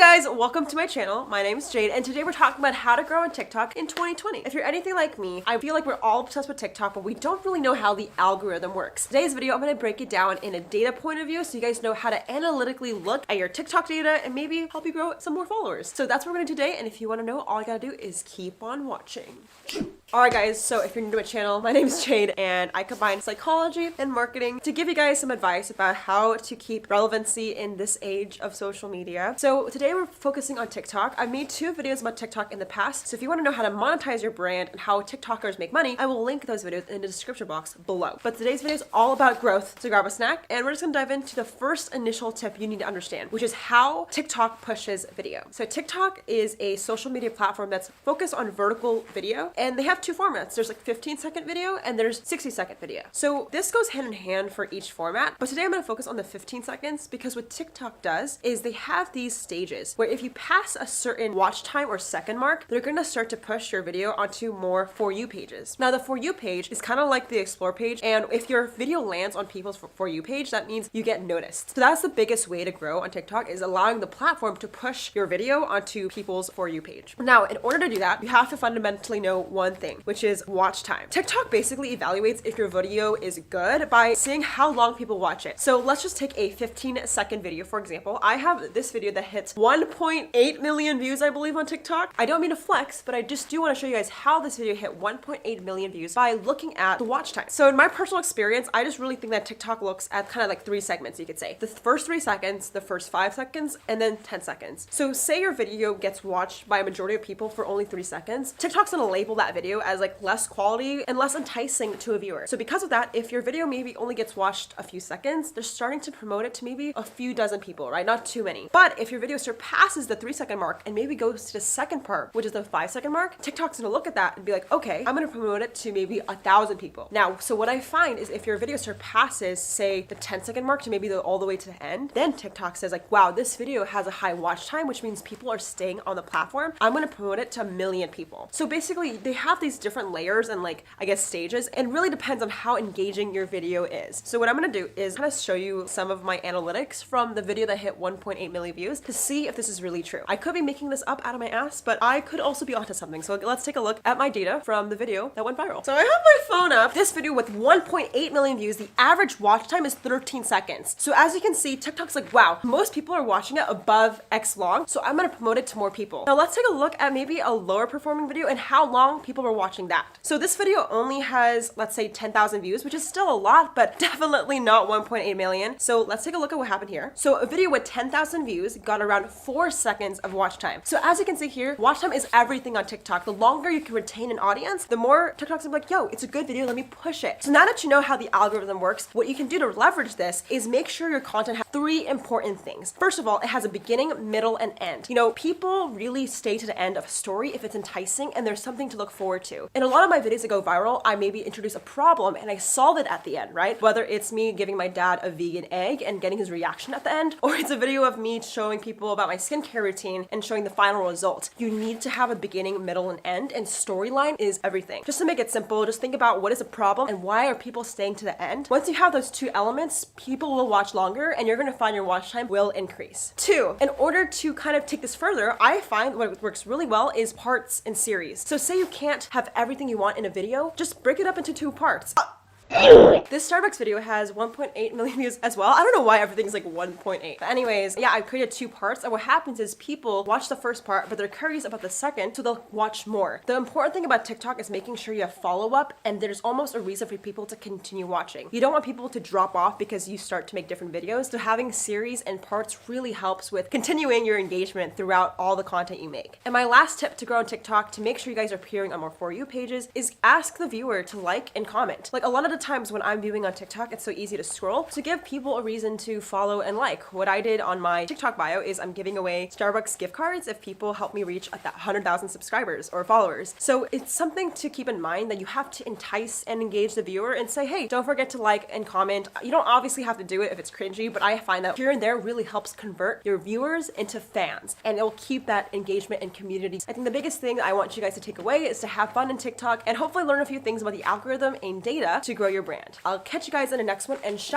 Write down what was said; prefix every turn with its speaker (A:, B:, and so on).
A: guys, welcome to my channel. My name is Jade, and today we're talking about how to grow on TikTok in 2020. If you're anything like me, I feel like we're all obsessed with TikTok, but we don't really know how the algorithm works. Today's video, I'm going to break it down in a data point of view so you guys know how to analytically look at your TikTok data and maybe help you grow some more followers. So that's what we're going to do today, and if you want to know, all you gotta do is keep on watching. Alright guys, so if you're new to my channel, my name is Jade and I combine psychology and marketing to give you guys some advice about how to keep relevancy in this age of social media. So today we're focusing on TikTok. I've made 2 videos about TikTok in the past, so if you want to know how to monetize your brand and how TikTokers make money, I will link those videos in the description box below. But today's video is all about growth, so grab a snack and we're just going to dive into the first initial tip you need to understand, which is how TikTok pushes video. So TikTok is a social media platform that's focused on vertical video, and they have 2 formats. There's like 15-second video and there's 60-second video. So this goes hand in hand for each format, but today I'm going to focus on the 15 seconds because what TikTok does is they have these stages where if you pass a certain watch time or second mark, they're going to start to push your video onto more For You pages. Now the For You page is kind of like the Explore page, and if your video lands on people's For You page, that means you get noticed. So that's the biggest way to grow on TikTok, is allowing the platform to push your video onto people's For You page. Now, in order to do that, you have to fundamentally know one thing, which is watch time. TikTok basically evaluates if your video is good by seeing how long people watch it. So let's just take a 15-second video, for example. I have this video that hits 1.8 million views, I believe, on TikTok. I don't mean to flex, but I just do want to show you guys how this video hit 1.8 million views by looking at the watch time. So in my personal experience, I just really think that TikTok looks at kind of like 3 segments, you could say. The first 3 seconds, the first 5 seconds, and then 10 seconds. So say your video gets watched by a majority of people for only 3 seconds, TikTok's gonna label that video as like less quality and less enticing to a viewer. So because of that, if your video maybe only gets watched a few seconds, they're starting to promote it to maybe a few dozen people, right? Not too many. But if your video surpasses the 3-second mark and maybe goes to the second part, which is the 5-second mark, TikTok's gonna look at that and be like, okay, I'm gonna promote it to maybe 1,000 people. Now, so what I find is if your video surpasses, say, the 10-second mark to maybe all the way to the end, then TikTok says like, wow, this video has a high watch time, which means people are staying on the platform. I'm gonna promote it to 1 million people. So basically, they have these different layers and like, I guess, stages, and really depends on how engaging your video is. So what I'm gonna do is kind of show you some of my analytics from the video that hit 1.8 million views to see if this is really true. I could be making this up out of my ass, but I could also be onto something. So let's take a look at my data from the video that went viral. So I have my phone up. This video with 1.8 million views, the average watch time is 13 seconds. So as you can see, TikTok's like, wow, most people are watching it above X long, so I'm gonna promote it to more people. Now let's take a look at maybe a lower performing video and how long people were watching that. So this video only has, let's say, 10,000 views, which is still a lot, but definitely not 1.8 million. So let's take a look at what happened here. So a video with 10,000 views got around 4 seconds of watch time. So as you can see here, watch time is everything on TikTok. The longer you can retain an audience, the more TikTok's like, yo, it's a good video, let me push it. So now that you know how the algorithm works, what you can do to leverage this is make sure your content has 3 important things. First of all, it has a beginning, middle, and end. You know, people really stay to the end of a story if it's enticing and there's something to look forward to. In a lot of my videos that go viral, I maybe introduce a problem and I solve it at the end, right? Whether it's me giving my dad a vegan egg and getting his reaction at the end, or it's a video of me showing people about my skincare routine and showing the final result. You need to have a beginning, middle, and end, and storyline is everything. Just to make it simple, just think about what is a problem and why are people staying to the end. Once you have those 2 elements, people will watch longer and you're gonna find your watch time will increase. 2, in order to kind of take this further, I find what works really well is parts and series. So say you can't have everything you want in a video, just break it up into 2 parts. This Starbucks video has 1.8 million views as well. I don't know why everything's like 1.8. But anyways, yeah, I created 2 parts, and what happens is people watch the first part, but they're curious about the second, so they'll watch more. The important thing about TikTok is making sure you have follow-up, and there's almost a reason for people to continue watching. You don't want people to drop off because you start to make different videos, so having series and parts really helps with continuing your engagement throughout all the content you make. And my last tip to grow on TikTok to make sure you guys are appearing on more For You pages is ask the viewer to like and comment. Like a lot of the times when I'm viewing on TikTok, it's so easy to scroll. So give people a reason to follow and like. What I did on my TikTok bio is I'm giving away Starbucks gift cards if people help me reach 100,000 subscribers or followers. So it's something to keep in mind that you have to entice and engage the viewer and say, hey, don't forget to like and comment. You don't obviously have to do it if it's cringy, but I find that here and there really helps convert your viewers into fans, and it will keep that engagement and community. I think the biggest thing I want you guys to take away is to have fun in TikTok and hopefully learn a few things about the algorithm and data to grow your brand. I'll catch you guys in the next one, and shout